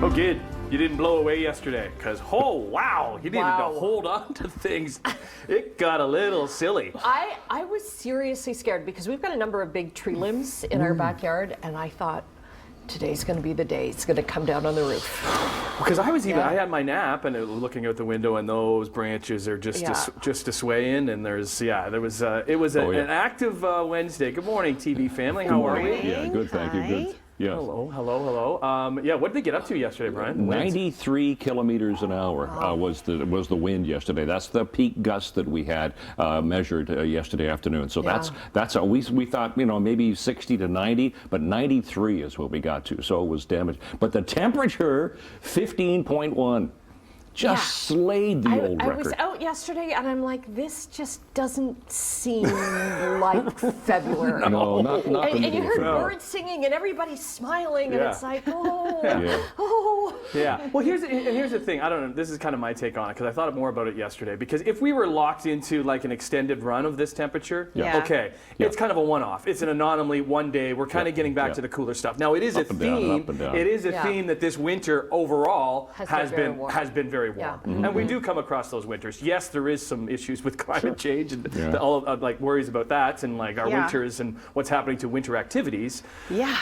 Oh, good. You didn't blow away yesterday, because, oh, wow, you needed to hold on to things. It got a little silly. I was seriously scared because we've got a number of big tree limbs in our backyard, and I thought, today's going to be the day it's going to come down on the roof. Because I had my nap and looking out the window, and those branches are just a swaying, and it was an active Wednesday. Good morning, TV family. How are we? Yeah, good. Thank you. Good. Yeah. Hello. What did they get up to yesterday, Brian? 93 kilometers an hour was the wind yesterday. That's the peak gust that we had measured yesterday afternoon. So that's we thought, maybe 60 to 90, but 93 is what we got to. So it was damaged. But the temperature, 15.1. Just slayed the old record. I was out yesterday, and I'm like, this just doesn't seem like February. No, not and you heard birds singing, and everybody's smiling, and it's like, Yeah. Well, here's the thing. I don't know. This is kind of my take on it, because I thought more about it yesterday. Because if we were locked into like an extended run of this temperature, it's kind of a one-off. It's an anomaly. One day we're kind of getting back to the cooler stuff. Now it is a theme. It is a theme that this winter overall has been very warm. And we do come across those winters. Yes, there is some issues with climate change and all of like worries about that, and like our winters and what's happening to winter activities. Yeah.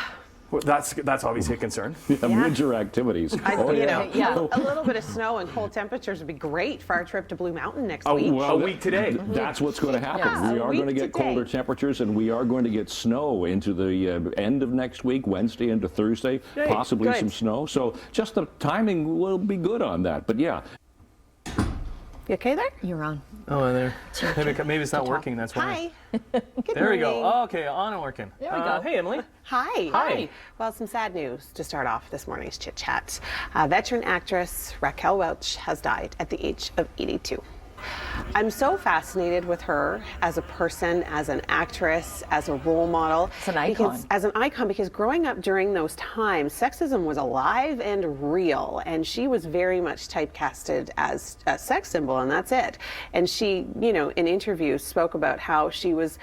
Well, that's obviously a concern. Winter activities. A little bit of snow and cold temperatures would be great for our trip to Blue Mountain next week. A week today. That's what's going to happen. Yeah, we are going to get colder temperatures, and we are going to get snow into the end of next week, Wednesday into Thursday, possibly some snow. So just the timing will be good on that. But yeah. You okay there? You're on. Oh, there. Maybe it's not working. That's why. Hi. There we go. Oh, okay, on and working. There we go. Hey, Emily. Hi. Well, some sad news to start off this morning's chit chat. Veteran actress Raquel Welch has died at the age of 82. I'm so fascinated with her as a person, as an actress, as a role model. As an icon. Because growing up during those times, sexism was alive and real, and she was very much typecasted as a sex symbol, and that's it. And she, in interviews spoke about how she was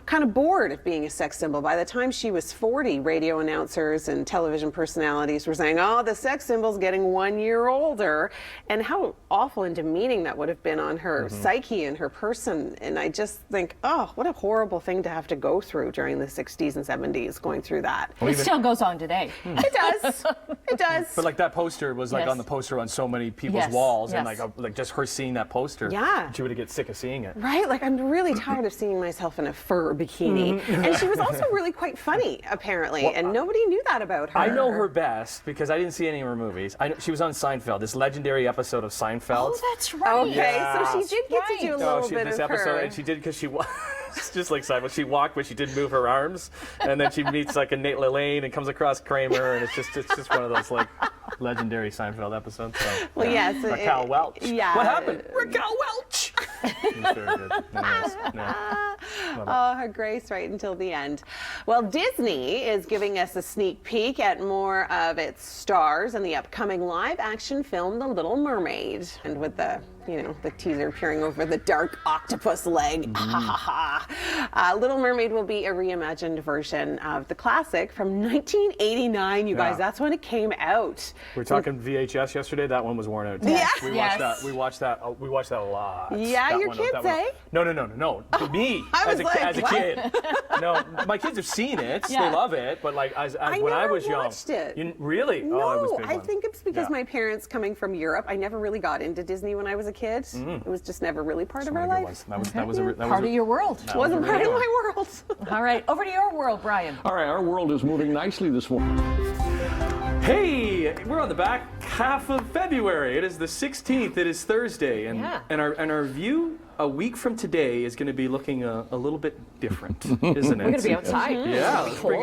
kind of bored of being a sex symbol. By the time she was 40, radio announcers and television personalities were saying, oh, the sex symbol's getting 1 year older, and how awful and demeaning that would have been on her psyche and her person. And I just think, oh, what a horrible thing to have to go through during the 60s and 70s, going through that. It still goes on today. It does. It does. But like that poster was like on the poster on so many people's walls, and like just her seeing that poster, she would get sick of seeing it. Right? Like, I'm really tired of seeing myself in a fur bikini. And she was also really quite funny, apparently, and nobody knew that about her. I know her best because I didn't see any of her movies. She was on Seinfeld, this legendary episode of Seinfeld. Oh, that's right. Okay, so she did get to do a little bit of her. And she did because she it's just like Seinfeld. She walked, but she didn't move her arms, and then she meets like a Nate Lane and comes across Kramer, and it's just one of those like legendary Seinfeld episodes. So, well, yes, Raquel Welch. Yeah. What happened? Raquel Welch. Very good. Nice. Oh, her grace right until the end. Well, Disney is giving us a sneak peek at more of its stars in the upcoming live-action film, The Little Mermaid. And with the teaser peering over the dark octopus leg. Little Mermaid will be a reimagined version of the classic from 1989, you guys. That's when it came out. We were talking VHS yesterday. That one was worn out. Yeah. We watched that a lot. Yeah, that your one, kids, that eh? No. Me as a kid. No, my kids have seen it. They love it. But like when I was young, watched it. Really? No, oh, it was a big I one. think it's because my parents coming from Europe, I never really got into Disney when I was a kid. It was just never really part of our life. That was part of your world. Wasn't part of my world. All right, over to your world, Brian. All right, our world is moving nicely this morning. Hey, we're on the back half of February. It is the 16th. It is Thursday, and our view a week from today is going to be looking a little bit different, isn't it? We're going to be outside. Yeah,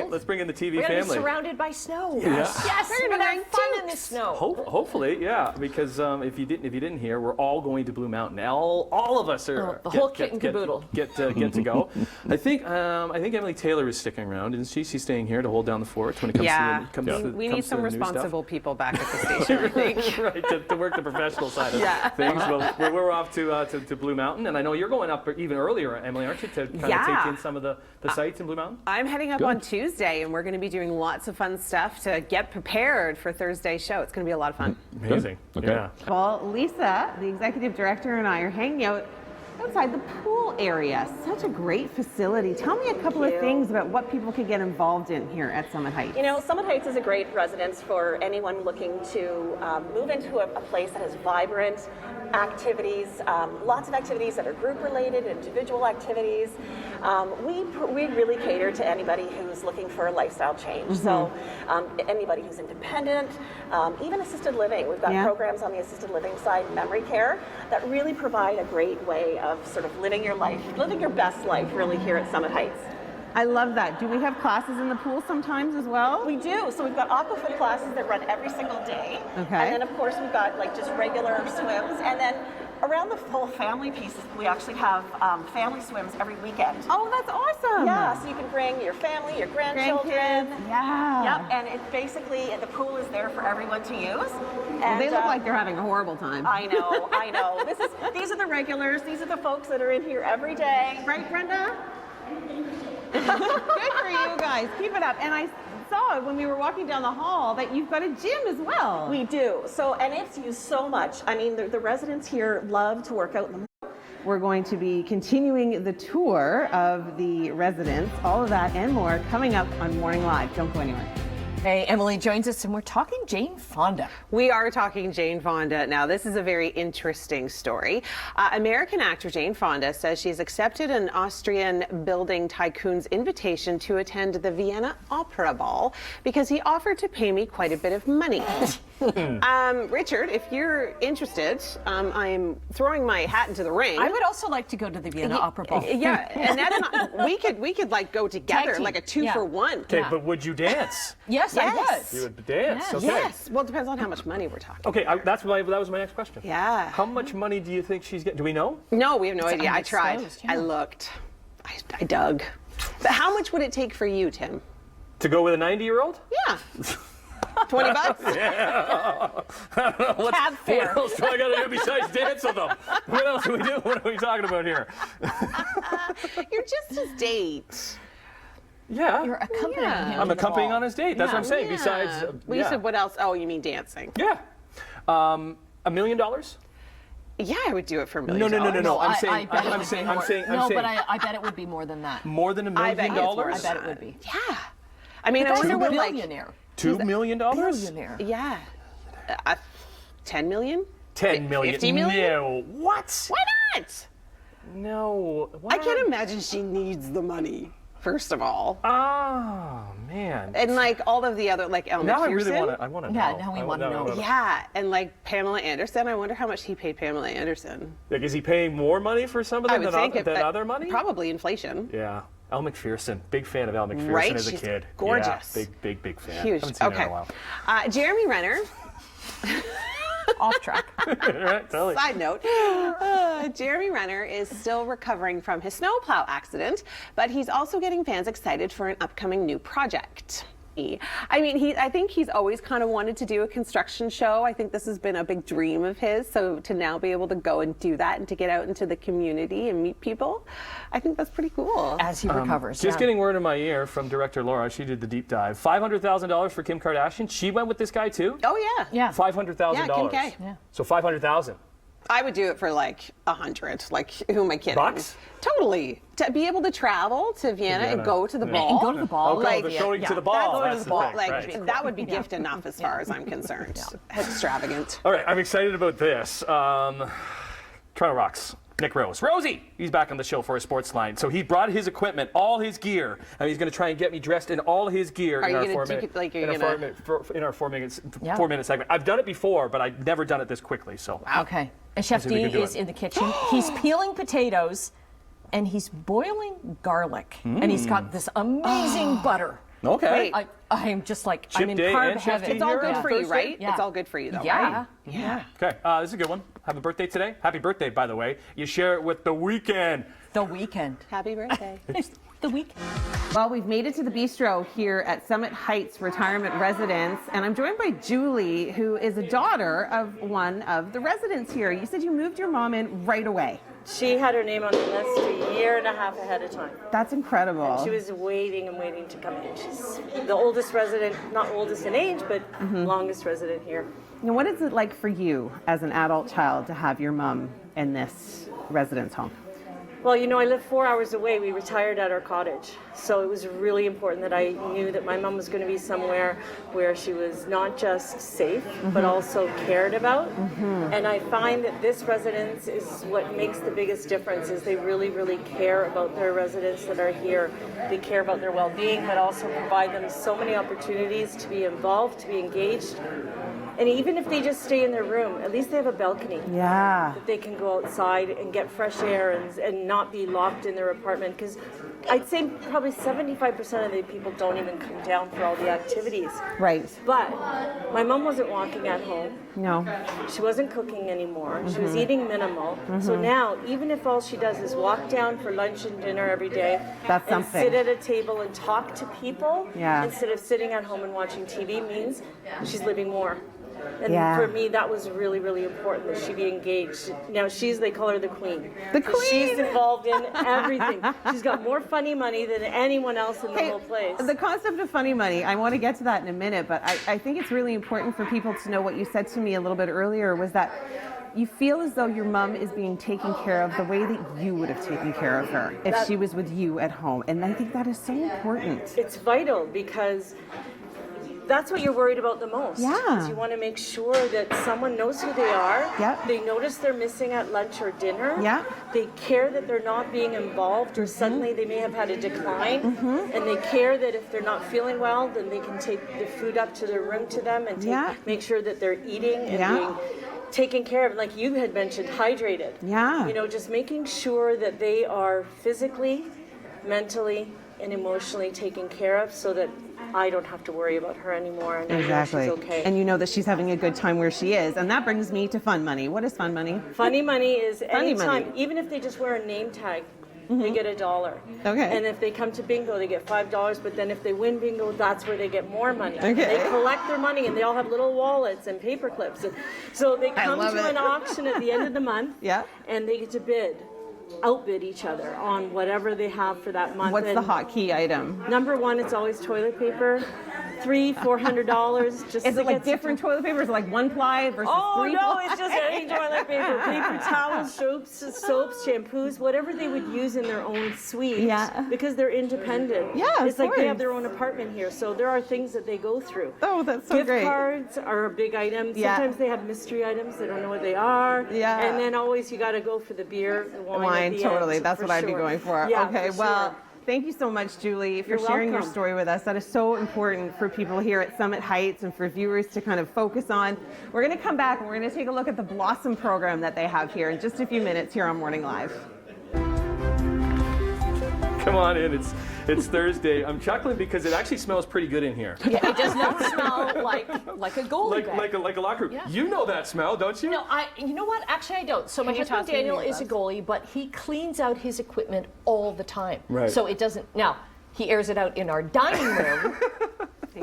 let's bring in the TV family. We're going to be surrounded by snow. Yes, we're going to have fun in the snow. Hopefully, yeah. Because if you didn't hear, we're all going to Blue Mountain. All of us are. The whole kit and caboodle. Get to go. I think Emily Taylor is sticking around, isn't she? She's staying here to hold down the fort when it comes to we need some responsible people back at the station, I think. Right, to work the professional side of things. Well, we're off to Blue Mountain. Mountain, and I know you're going up even earlier, Emily, aren't you, to kind of take in some of the sites in Blue Mountain? I'm heading up on Tuesday, and we're going to be doing lots of fun stuff to get prepared for Thursday's show. It's going to be a lot of fun. Amazing. Okay. Yeah. Well, Lisa, the executive director, and I are hanging out outside the pool area. Such a great facility. Tell me a couple of things about what people can get involved in here at Summit Heights. You know, Summit Heights is a great residence for anyone looking to move into a place that has vibrant activities, lots of activities that are group related, individual activities. We really cater to anybody who's looking for a lifestyle change. So anybody who's independent, even assisted living. We've got programs on the assisted living side, memory care, that really provide a great way of sort of living your life, living your best life really here at Summit Heights. I love that. Do we have classes in the pool sometimes as well? We do. So we've got aquafoot classes that run every single day. Okay. And then of course we've got like just regular swims. And then around the full family pieces, we actually have family swims every weekend. Oh, that's awesome. Yeah, so you can bring your family, your grandchildren. Grandkids. Yeah. Yep, and it's basically, the pool is there for everyone to use. And They look like they're having a horrible time. I know, I know. These are the regulars. These are the folks that are in here every day. Right, Brenda? Good for you guys. Keep it up. And I saw when we were walking down the hall that you've got a gym as well. We do. So, and it's used so much. I mean, the residents here love to work out in the We're going to be continuing the tour of the residence. All of that and more coming up on Morning Live. Don't go anywhere. Hey, Emily joins us, and we're talking Jane Fonda. We are talking Jane Fonda. Now, this is a very interesting story. American actor Jane Fonda says she's accepted an Austrian building tycoon's invitation to attend the Vienna Opera Ball because he offered to pay me quite a bit of money. Richard, if you're interested, I'm throwing my hat into the ring. I would also like to go to the Vienna Opera Ball. Yeah, and that we could like go together, Tag team. like a 2-for-1. Okay, but would you dance? Yes, I Yes. would. You would dance. Yes. Okay. Yes. Well, it depends on how much money we're talking. Okay, that was my next question. Yeah. How much money do you think she's getting? Do we know? No, we have no idea. I tried. undisclosed, yeah. I looked. I dug. But how much would it take for you, Tim? To go with a 90-year-old? Yeah. $20? Cab fare. What else do I got to do besides dance with them? What else do we do? What are we talking about here? You're just his date. Yeah. You're accompanying him. I'm to the accompanying ball. on his date. That's what I'm saying. Yeah. Besides, Well, you said what else? Oh, you mean dancing? Yeah. $1 million? Yeah, I would do it for $1 No, million. no. I'm I saying. bet it I'm would saying. be I'm more. saying. No, I'm saying. but I bet it would be more than that. More than $1 I bet million? it's more. I bet it would be. Yeah. I mean, I That's wonder a what like. billionaire. $2 million? Billionaire. Yeah. 10 million? 10 million. 50 million? No. What? Why not? No. I can't imagine she needs the money. First of all, Oh man. and like all of the other like Elle Now I Macpherson. really want to. I want to know. Yeah, now we I wanna know. Yeah, and like Pamela Anderson. I wonder how much he paid Pamela Anderson. Like, is he paying more money for some of I them would than, think than other money? Probably inflation. Yeah. Elle Macpherson. Big fan of Elle Macpherson Right? as a She's kid. gorgeous. Yeah, big fan. Huge. Haven't seen her Okay. in a while. Jeremy Renner. Off track. Right, totally. Side note, Jeremy Renner is still recovering from his snowplow accident, but he's also getting fans excited for an upcoming new project. I mean, I think he's always kind of wanted to do a construction show. I think this has been a big dream of his. So to now be able to go and do that and to get out into the community and meet people, I think that's pretty cool. As he recovers. Just yeah. getting word in my ear from director Laura. She did the deep dive. $500,000 for Kim Kardashian. She went with this guy too. Oh yeah. Yeah. $500,000. Yeah, Kim K. Yeah. So $500,000. I would do it for like 100. Like, who am I kidding? Bucks? Totally. To be able to travel to Vienna and go to the ball. And go to the ball. Okay, Like, going to the Go ball. to That's the the ball. thing, Like, right. that would be gift enough as far as I'm concerned. Extravagant. All right, I'm excited about this. Toronto Rocks. Nick Rose. Rosie! He's back on the show for a sports line. So he brought his equipment, all his gear, and he's going to try and get me dressed in all his gear Are in you our gonna 4 do minute, it like you're in, gonna- our 4 minute, in our 4 minutes, Yeah. 4 minute segment. I've done it before, but I've never done it this quickly. So Okay. And Chef see if we D can do is it. in the kitchen. He's peeling potatoes and he's boiling garlic. And he's got this amazing butter. okay. Wait. I'm just like, Chip I'm in Day carb and Chef heaven. D It's all here good on for you, Thursday? right? Yeah. It's all good for you, though, Yeah. right? Yeah. Okay, this is a good one. Have a birthday today. Happy birthday, by the way. You share it with The Weeknd. The weekend. Happy birthday. The weekend. Well, we've made it to the bistro here at Summit Heights Retirement Residence, and I'm joined by Julie, who is a daughter of one of the residents here. You said you moved your mom in right away. She had her name on the list a year and a half ahead of time. That's incredible. She was waiting and waiting to come in. She's the oldest resident, not oldest in age, but longest resident here. Now, what is it like for you as an adult child to have your mom in this residence home? Well, you know, I live 4 hours away. We retired at our cottage. So it was really important that I knew that my mom was going to be somewhere where she was not just safe, but also cared about. And I find that this residence is what makes the biggest difference, is they really, really care about their residents that are here. They care about their well-being, but also provide them so many opportunities to be involved, to be engaged. And even if they just stay in their room, at least they have a balcony. Yeah. That they can go outside and get fresh air and not be locked in their apartment. Because I'd say probably 75% of the people don't even come down for all the activities. Right. But my mom wasn't walking at home. No. She wasn't cooking anymore. She was eating minimal. So now, even if all she does is walk down for lunch and dinner every day, That's and something. sit at a table and talk to people, Yeah. instead of sitting at home and watching TV, means she's living more. And Yeah. for me, that was really, really important, that she be engaged. Now, they call her the queen. The 'Cause She's queen! involved in everything. She's got more funny money than anyone else in the whole place. The concept of funny money, I want to get to that in a minute, but I think it's really important for people to know what you said to me a little bit earlier, was that you feel as though your mom is being taken care of the way that you would have taken care of her if she was with you at home. And I think that is so important. It's vital, because that's what you're worried about the most. Yeah. Is you want to make sure that someone knows who they are. Yep. They notice they're missing at lunch or dinner. Yeah. They care that they're not being involved, or suddenly they may have had a decline. And they care that if they're not feeling well, then they can take the food up to their room to them and make sure that they're eating and being taken care of. Like you had mentioned, hydrated. Yeah. You know, just making sure that they are physically, mentally, and emotionally taken care of, so that I don't have to worry about her anymore, and I know Exactly. she's okay. And you know that she's having a good time where she is. And that brings me to fun money. What is fun money? Funny money is Funny anytime, money. even if they just wear a name tag, they get $1. Okay. And if they come to bingo, they get $5. But then if they win bingo, that's where they get more money. Okay. They collect their money, and they all have little wallets and paper clips. And so they come love to it. an auction at the end of the month, Yeah. and they get to outbid each other on whatever they have for that month. What's the And hot key item? number one, it's always toilet paper. $300-400. Just Is to it like get some- different toilet paper? Is it like one ply versus Oh three no, ply? it's just any toilet paper, paper towels, soaps, shampoos, whatever they would use in their own suite. Yeah. Because they're independent. Yeah, of it's like they have course. their own apartment here, so there are things that they go through. Oh, that's so Gift great. cards are a big item. Yeah. Sometimes they have mystery items. They don't know what they are. Yeah. And then always you got to go for the beer, the wine. At the Totally. end, That's for what I'd be sure. going for. Yeah, Okay, for well, sure. thank you so much, Julie, for You're sharing your welcome. story with us. That is so important for people here at Summit Heights and for viewers to kind of focus on. We're going to come back and we're going to take a look at the Blossom program that they have here in just a few minutes here on Morning Live. Come on in. It's Thursday. I'm chuckling because it actually smells pretty good in here. Yeah, it does not smell like a goalie bag. Like a locker room. Yeah. You know that smell, don't you? No, you know what? Actually, I don't. So my you husband toss me in Daniel your is a gloves? goalie, but he cleans out his equipment all the time. Right. So it doesn't. Now he airs it out in our dining room,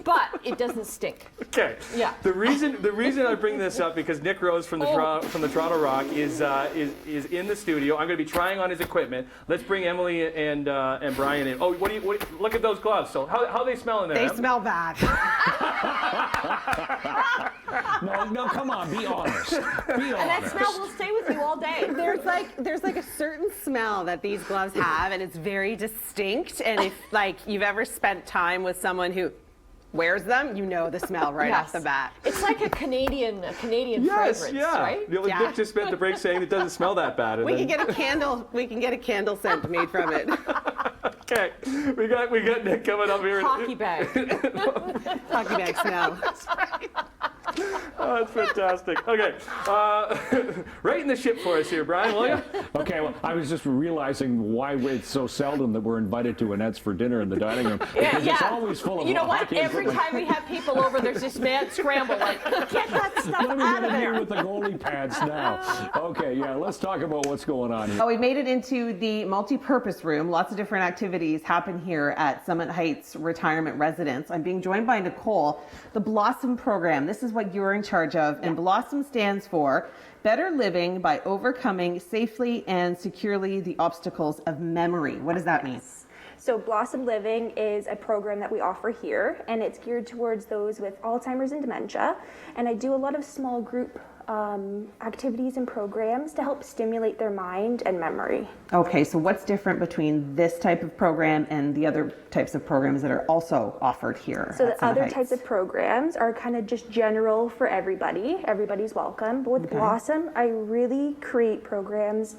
but it doesn't stink. Okay. Yeah. The reason I bring this up, because Nick Rose from the Toronto Rock is in the studio. I'm going to be trying on his equipment. Let's bring Emily and Brian in. Oh, look at those gloves. So how they smell in there? They Em? smell bad. No, come on, be honest. Be And that honest. smell will stay with you all day. There's like a certain smell that these gloves have, and it's very distinct. And if like you've ever spent time with someone who wears them, you know the smell right off the bat. It's like a Canadian Yes, fragrance, yeah. right? Yeah. Nick just spent the break saying it doesn't smell that bad. and We can then- get a candle. We can get a candle scent made from it. Okay, we got Nick coming up here. Hockey bag. Hockey bag smell. Oh, that's fantastic. Okay, right in the ship for us here, Brian, will you? Okay, well, I was just realizing why it's so seldom that we're invited to Annette's for dinner in the dining room. Because it's always full of You know what? hockey Every equipment. time we have people over, there's this mad scramble. Like, get that stuff What are we out of going to do there. with the goalie pads now? Okay, yeah, let's talk about what's going on here. Oh, we made it into the multi-purpose room. Lots of different activities happen here at Summit Heights Retirement Residence. I'm being joined by Nicole. The Blossom program. This is what you're in charge of, and Blossom stands for Better Living by Overcoming Safely and Securely the Obstacles of Memory. What does that mean? So Blossom Living is a program that we offer here, and it's geared towards those with Alzheimer's and dementia. And I do a lot of small group activities and programs to help stimulate their mind and memory. Okay, so what's different between this type of program and the other types of programs that are also offered here? So at the other Summit types Heights? of programs are kind of just general for everybody. Everybody's welcome. But with Blossom, I really create programs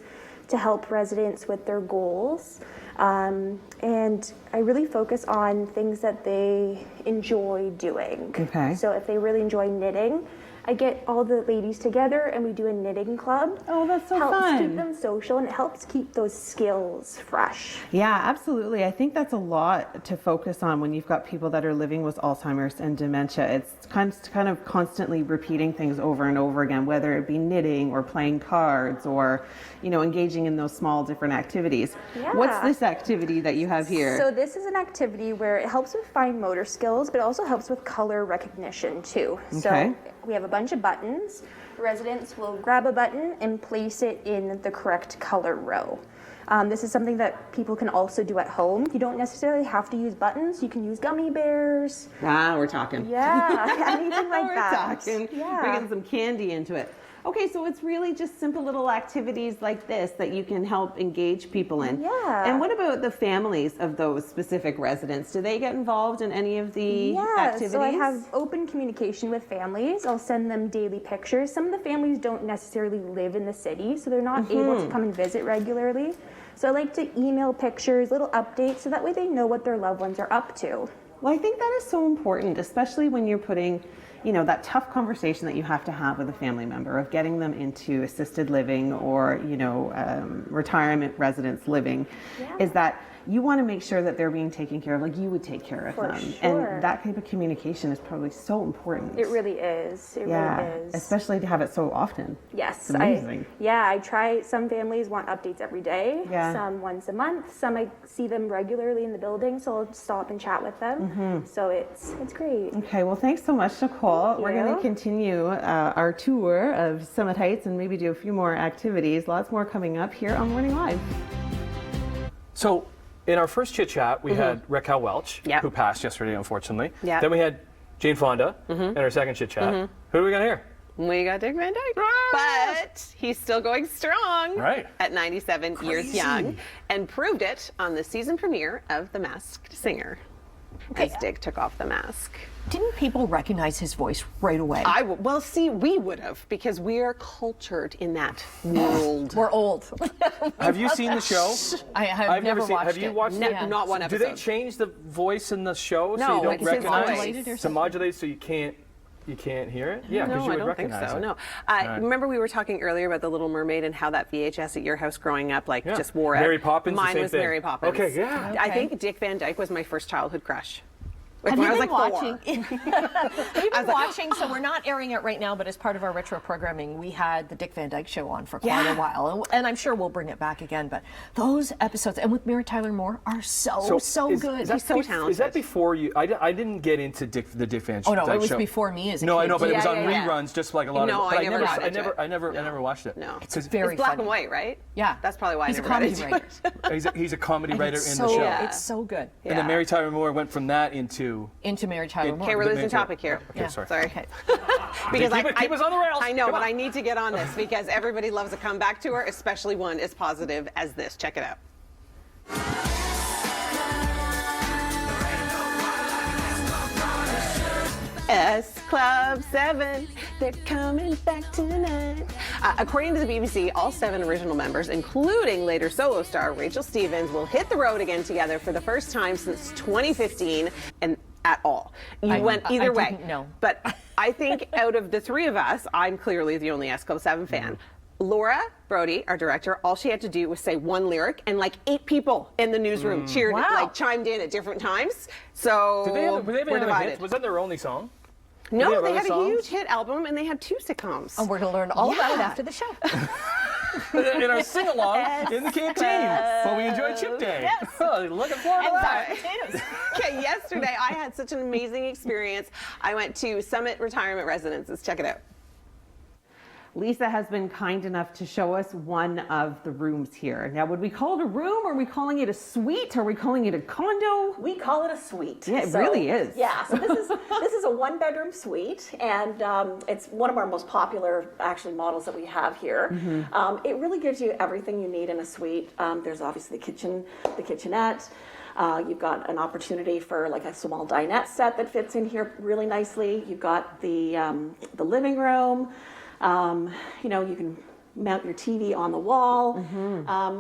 to help residents with their goals. And I really focus on things that they enjoy doing. Okay. So if they really enjoy knitting, I get all the ladies together and we do a knitting club. Oh, that's so helps fun. keep them social, and it helps keep those skills fresh. Yeah, absolutely. I think that's a lot to focus on when you've got people that are living with Alzheimer's and dementia. It's kind of constantly repeating things over and over again, whether it be knitting or playing cards or, engaging in those small different activities. Yeah. What's this activity that you have here? So this is an activity where it helps with fine motor skills, but it also helps with color recognition too. Okay. So we have a bunch of buttons. Residents will grab a button and place it in the correct color row. This is something that people can also do at home. You don't necessarily have to use buttons. You can use gummy bears. We're talking. Yeah, anything like We're that. talking. Yeah. Bringing some candy into it. Okay, so it's really just simple little activities like this that you can help engage people in. Yeah. And what about the families of those specific residents? Do they get involved in any of the activities? So I have open communication with families. I'll send them daily pictures. Some of the families don't necessarily live in the city, so they're not able to come and visit regularly. So I like to email pictures, little updates, so that way they know what their loved ones are up to. Well, I think that is so important, especially when you're putting that tough conversation that you have to have with a family member of getting them into assisted living or, retirement residence living, is that you want to make sure that they're being taken care of like you would take care of For them. sure. And that type of communication is probably so important. It really is. It really is. Especially to have it so often. Yes. It's amazing. I try. Some families want updates every day. Yeah. Some once a month. Some I see them regularly in the building, so I'll stop and chat with them. So it's great. Okay, well, thanks so much, Nicole. We're going to you. continue our tour of Summit Heights and maybe do a few more activities. Lots more coming up here on Morning Live. So, in our first chit chat, we had Raquel Welch, Yep. who passed yesterday, unfortunately. Yep. Then we had Jane Fonda in our second chit chat. Who do we got here? We got Dick Van Dyke, but he's still going strong Right. at 97 years young, and proved it on the season premiere of The Masked Singer, as Dick took off the mask. Didn't people recognize his voice right away? Well, see, we would have, because we are cultured in that world. We're old. Have you seen the show? I've never seen. watched Have you it. watched it? Yeah. Not one Do episode. they change the voice in the show so No, you don't it's his recognize? voice. Modulated or To something? modulate so you can't hear it? Yeah, because No, you I would don't think recognize so. it. No. Remember we were talking earlier about the Little Mermaid and how that VHS at your house growing up, Yeah. just wore out. Mary Poppins, the Mine same was thing. Mary Poppins. Okay, yeah. I Okay. think Dick Van Dyke was my first childhood crush. Have When you I was been like watching? 4. Have you been watching? So we're not airing it right now, but as part of our retro programming, we had the Dick Van Dyke Show on for quite a while, and I'm sure we'll bring it back again. But those episodes, and with Mary Tyler Moore, are so good. Is that He's so talented. Is that before you? I didn't get into the Dick Van Dyke show. Oh no, it was before me as a No, kid. I know, but it was Yeah, on yeah, yeah. reruns, just like a lot No, of. But I never got into it. I never watched it. No. It's very It's black funny. and white, right? Yeah, That's probably why he's I a never got comedy into writer. it. He's a comedy writer It's in so, the show. It's so good. And then Mary Tyler Moore went from that into. Into Mary Tyler Moore. Okay, we're The losing main topic here. Okay, Yeah. sorry. Sorry. Okay. Because Keep us on the rails. I know, Come but on. I need to get on this because everybody loves a comeback tour, especially one as positive as this. Check it out. S Club 7, they're coming back tonight. According to the BBC, all 7 original members, including later solo star Rachel Stevens, will hit the road again together for the first time since 2015, and at all. You went either way. didn't know. But I think out of the 3 of us, I'm clearly the only S Club 7 fan. Laura Brody, our director, all she had to do was say one lyric, and like 8 people in the newsroom cheered, Wow. like chimed in at different times. So Did they have, were they we're having a divided. hit? Was that their only song? Did No, have they other had a songs? huge hit album, and they had 2 sitcoms. And we're going to learn all about it Yeah. after the show. in our sing-along in the canteen while we enjoy Chip Day. Yes. Looking forward to that. Potatoes. Okay, yesterday I had such an amazing experience. I went to Summit Retirement Residences. Check it out. Lisa has been kind enough to show us one of the rooms here. Now, would we call it a room? Are we calling it a suite? Are we calling it a condo? We call it a suite. Yeah, it really is. Yeah, so this is a one-bedroom suite, and it's one of our most popular actually models that we have here. It really gives you everything you need in a suite. There's obviously the kitchen, the kitchenette. You've got an opportunity for like a small dinette set that fits in here really nicely. You've got the living room. You know, you can mount your TV on the wall.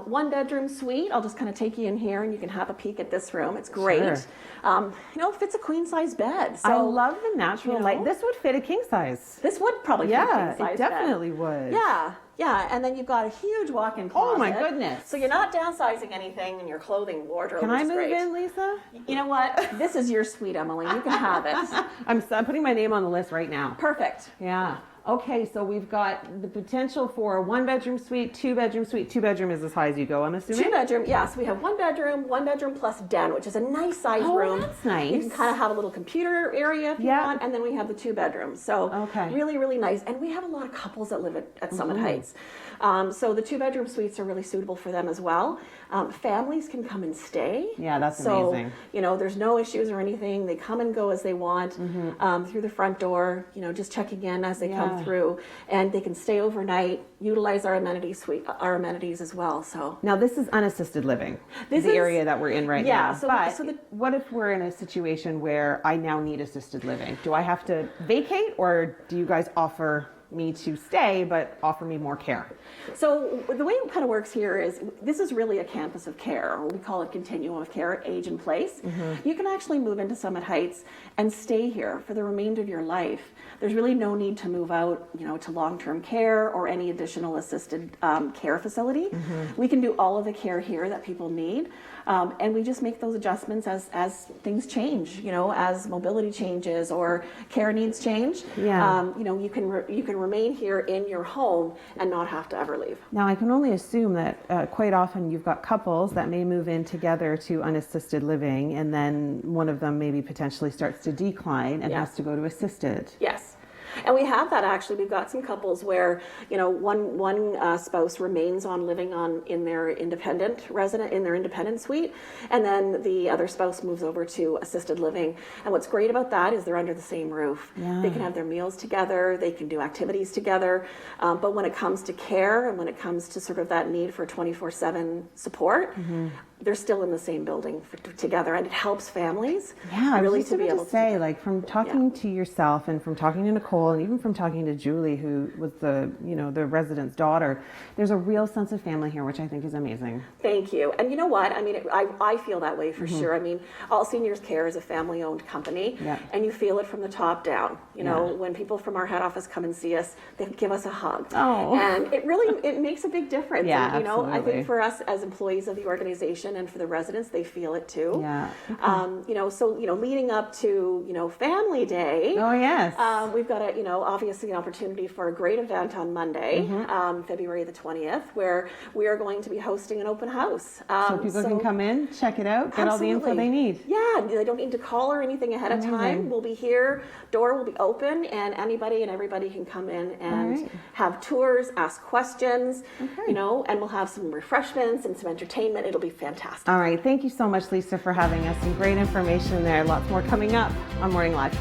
One bedroom suite. I'll just kind of take you in here and you can have a peek at this room. It's great. Sure. You know, it fits a queen size bed. So, I love the natural you light. know, This would fit a king size. this would probably fit a king size it definitely would. Yeah, yeah. And then you've got a huge walk-in closet. Oh my goodness. So you're not downsizing anything in your clothing wardrobe. Can which I is move great. in, Lisa? You know what? This is your suite, Emily. You can have it. I'm putting my name on the list right now. Perfect. Yeah. Okay, so we've got the potential for a one-bedroom suite, two-bedroom suite. Two-bedroom is as high as you go, I'm assuming? 2-bedroom, yes. We have one bedroom plus den, which is a nice size room. That's nice. You can kind of have a little computer area if you want, and then we have the 2 bedrooms. So really, really nice. And we have a lot of couples that live at Summit Heights. So the 2-bedroom suites are really suitable for them as well. Families can come and stay. Yeah, that's amazing. So, you know, there's no issues or anything. They come and go as they want through the front door, you know, just checking in as they come through. And they can stay overnight, utilize our amenity suite, our amenities as well. So Now, this is unassisted living, This the is- area that we're in right now. so- But so the- what if we're in a situation where I now need assisted living? Do I have to vacate, or do you guys offer me to stay but offer me more care? So the way it kind of works here is this is really a campus of care, or we call it continuum of care, age and place. You can actually move into Summit Heights and stay here for the remainder of your life. There's really no need to move out, you know, to long-term care or any additional assisted care facility. We can do all of the care here that people need, and we just make those adjustments as things change. You know, as mobility changes or care needs change. Yeah. You know, you can remain here in your home and not have to ever leave. Now, I can only assume that quite often you've got couples that may move in together to unassisted living, and then one of them maybe potentially starts to decline and has to go to assisted. Yes. And we have that actually. We've got some couples where, you know, one spouse remains on living in their independent suite, and then the other spouse moves over to assisted living. And what's great about that is they're under the same roof. They can have their meals together, they can do activities together. But when it comes to care and when it comes to sort of that need for 24/7 support, they're still in the same building together, and it helps families. Yeah, really I was just be about able to say, like, from talking to yourself and from talking to Nicole and even from talking to Julie, who was the resident's daughter, there's a real sense of family here, which I think is amazing. Thank you. And you know what? I mean, I feel that way for sure. I mean, All Seniors Care is a family-owned company, and you feel it from the top down. You know, when people from our head office come and see us, they give us a hug. And it makes a big difference. Yeah, and, you know, I absolutely. think for us as employees of the organization and for the residents, they feel it too. Yeah. You know, so, you know, leading up to, you know, Family Day. Oh, yes. We've got obviously an opportunity for a great event on Monday, February the 20th, where we are going to be hosting an open house. So people can come in, check it out, get all the info they need. Yeah, they don't need to call or anything ahead of time. We'll be here, door will be open, and anybody and everybody can come in and have tours, ask questions, you know, and we'll have some refreshments and some entertainment. It'll be fantastic. All right. Thank you so much, Lisa, for having us. Some great information there. Lots more coming up on Morning Live.